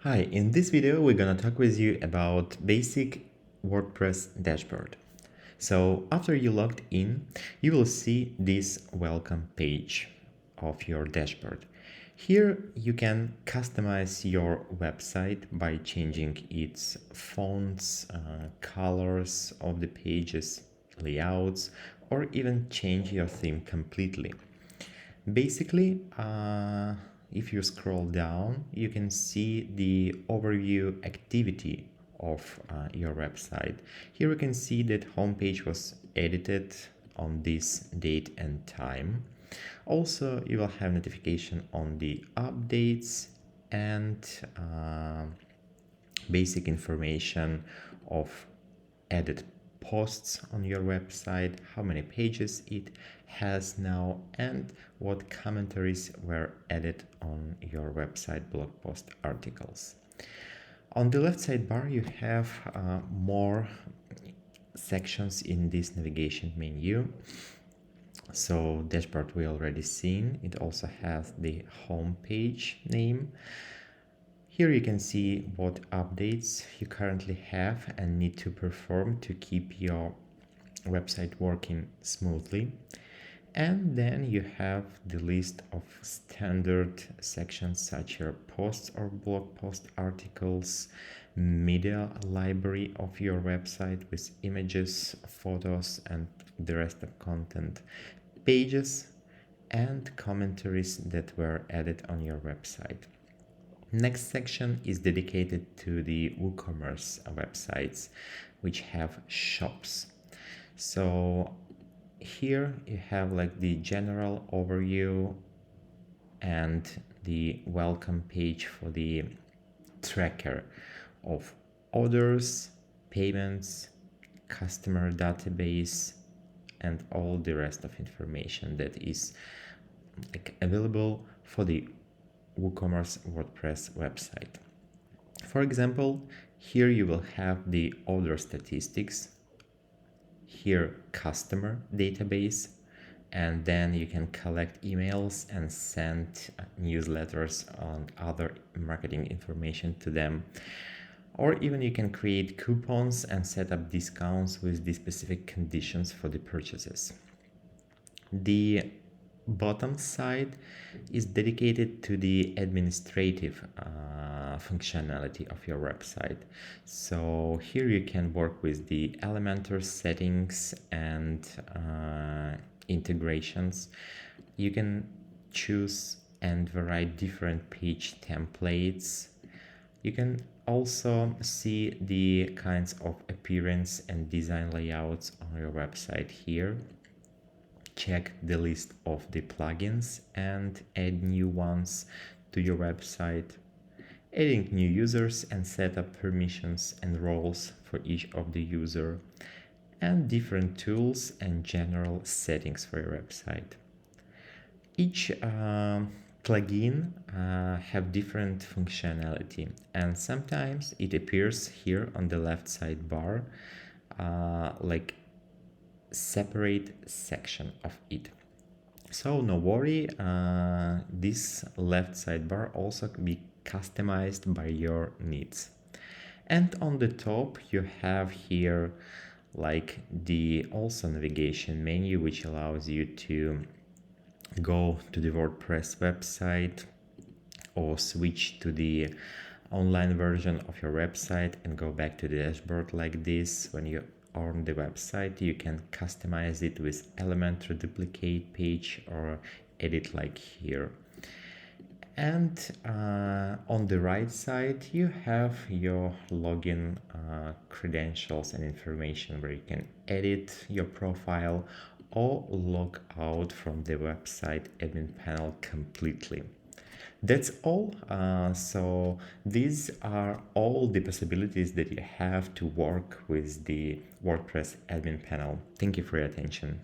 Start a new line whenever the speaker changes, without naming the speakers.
Hi, in this video we're gonna talk with you about basic WordPress dashboard. So after you logged in, you will see this welcome page of your dashboard. Here you can customize your website by changing its fonts, colors of the pages, layouts, or even change your theme completely. Basically, if you scroll down, you can see the overview activity of your website. Here you can see that homepage was edited on this date and time. Also, you will have notification on the updates and basic information of added posts on your website, how many pages it has now, and what commentaries were added on your website blog post articles. On the left sidebar, you have more sections in this navigation menu. So dashboard we already seen. It also has the home page name. Here you can see what updates you currently have and need to perform to keep your website working smoothly. And then you have the list of standard sections such as posts or blog post articles, media library of your website with images, photos, and the rest of content, pages, and commentaries that were added on your website. Next section is dedicated to the WooCommerce websites, which have shops. So here you have like the general overview and the welcome page for the tracker of orders, payments, customer database, and all the rest of information that is like available for the WooCommerce WordPress website. For example, here you will have the order statistics, here customer database, and then you can collect emails and send newsletters and other marketing information to them. Or even you can create coupons and set up discounts with the specific conditions for the purchases. The bottom side is dedicated to the administrative functionality of your website. So here you can work with the Elementor settings and integrations. You can choose and vary different page templates. You can also see the kinds of appearance and design layouts on your website here. Check the list of the plugins and add new ones to your website. Adding new users and set up permissions and roles for each of the user, and different tools and general settings for your website. Each plugin have different functionality, and sometimes it appears here on the left sidebar like separate section of it. So no worry, this left sidebar also can be customized by your needs. And on the top you have here like the also navigation menu, which allows you to go to the WordPress website or switch to the online version of your website and go back to the dashboard like this. When you on the website, you can customize it with Elementor duplicate page or edit like here. And on the right side, you have your login credentials and information where you can edit your profile or log out from the website admin panel completely. That's all. So these are all the possibilities that you have to work with the WordPress admin panel. Thank you for your attention.